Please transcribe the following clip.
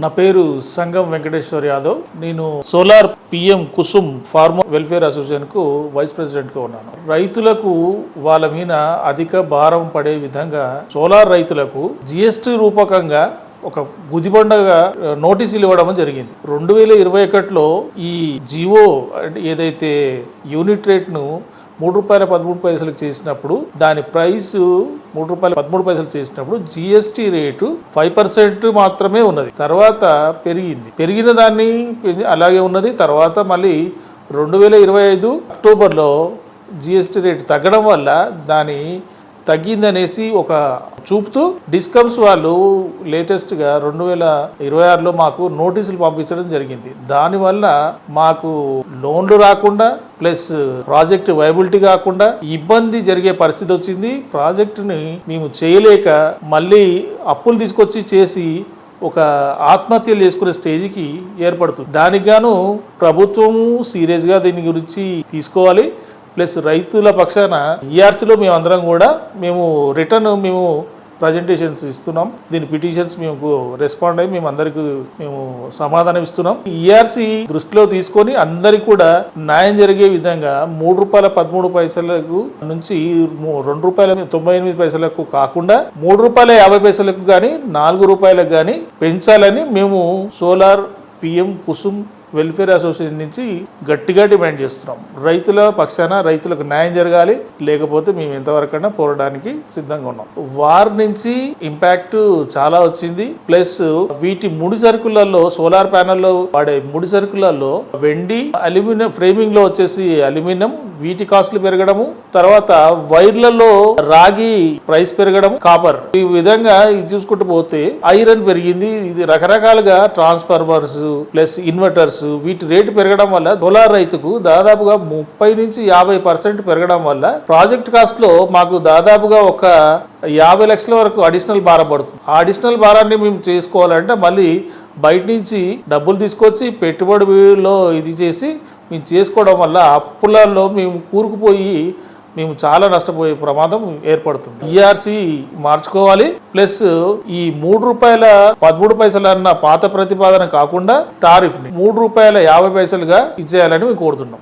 నా పేరు సంగం వెంకటేశ్వర్ యాదవ్. నేను solar PM Kusum farmer welfare association కు వైస్ ప్రెసిడెంట్ గా ఉన్నాను. రైతులకు వాళ్ళ మీద అధిక భారం పడే విధంగా సోలార్ రైతులకు జిఎస్టీ రూపకంగా ఒక గుదిబండగా నోటీసులు ఇవ్వడం జరిగింది. 2021లో ఈ జియో ఏదైతే యూనిట్ రేట్ను ₹3.13 చేసినప్పుడు దాని ప్రైస్ ₹3.13 చేసినప్పుడు జిఎస్టీ రేటు 5% మాత్రమే ఉన్నది. తర్వాత పెరిగిన దాన్ని అలాగే ఉన్నది. తర్వాత మళ్ళీ 2025 అక్టోబర్లో జిఎస్టీ రేటు తగ్గడం వల్ల దాని తగ్గిందనేసి ఒక చూపుతూ డిస్కమ్స్ వాళ్ళు లేటెస్ట్గా 2026లో మాకు నోటీసులు పంపించడం జరిగింది. దానివల్ల మాకు లోన్లు రాకుండా ప్లస్ ప్రాజెక్ట్ వైబిలిటీ కాకుండా ఇబ్బంది జరిగే పరిస్థితి వచ్చింది. ప్రాజెక్టుని మేము చేయలేక మళ్ళీ అప్పులు తీసుకొచ్చి చేసి ఒక ఆత్మహత్యలు చేసుకునే స్టేజ్కి ఏర్పడుతుంది. దానికి గాను ప్రభుత్వము సీరియస్గా దీని గురించి తీసుకోవాలి. ప్లస్ రైతుల పక్షాన ఈఆర్సీలో మేమందరం కూడా మేము ప్రజెంటేషన్స్ ఇస్తున్నాం. దీని పిటిషన్స్ మేము రెస్పాండ్ అయ్యి మేము సమాధానం ఇస్తున్నాం. ఈఆర్సీ దృష్టిలో తీసుకొని అందరికి కూడా న్యాయం జరిగే విధంగా ₹3.13 నుంచి ₹2.98 కాకుండా ₹3.50 కానీ ₹4 కానీ పెంచాలని మేము solar PM Kusum welfare association నుంచి గట్టిగా డిమాండ్ చేస్తున్నాం. రైతుల పక్షాన రైతులకు న్యాయం జరగాలి, లేకపోతే మేము ఎంతవరకైనా పోరాడానికి సిద్ధంగా ఉన్నాం. వార్ నుంచి ఇంపాక్ట్ చాలా వచ్చింది. ప్లస్ వీటి ముడి సరుకులలో సోలార్ ప్యానెల్లో వాడే ముడి సరుకులలో వెండి, అల్యూమినియం, ఫ్రేమింగ్ లో వచ్చేసి అల్యూమినియం, వీటి కాస్ట్లు పెరగడము, తర్వాత వైర్లలో రాగి ప్రైస్ పెరగడం, కాపర్, ఈ విధంగా ఇది చూసుకుంటూ పోతే ఐరన్ పెరిగింది. ఇది రకరకాలుగా ట్రాన్స్ఫార్మర్స్ ప్లస్ ఇన్వర్టర్స్ వీటి రేటు పెరగడం వల్ల సోలార్ రైతుకు దాదాపుగా 30 నుంచి 50% పెరగడం వల్ల ప్రాజెక్ట్ కాస్ట్ లో మాకు దాదాపుగా ఒక 50 లక్షల వరకు అడిషనల్ భారం పడుతుంది. ఆ అడిషనల్ భారాన్ని మేము చేసుకోవాలంటే మళ్ళీ బయట నుంచి డబ్బులు తీసుకొచ్చి పెట్టుబడిలో ఇది చేసి మేము చేసుకోవడం వల్ల అప్పులలో మేము కూరుకుపోయి మేము చాలా నష్టపోయే ప్రమాదం ఏర్పడుతుంది. ఈఆర్సీ మార్చుకోవాలి. ప్లస్ ఈ ₹3.13 అన్న పాత ప్రతిపాదన కాకుండా టారిఫ్ ని ₹3.50గా ఇచ్చేయాలని మేము కోరుతున్నాం.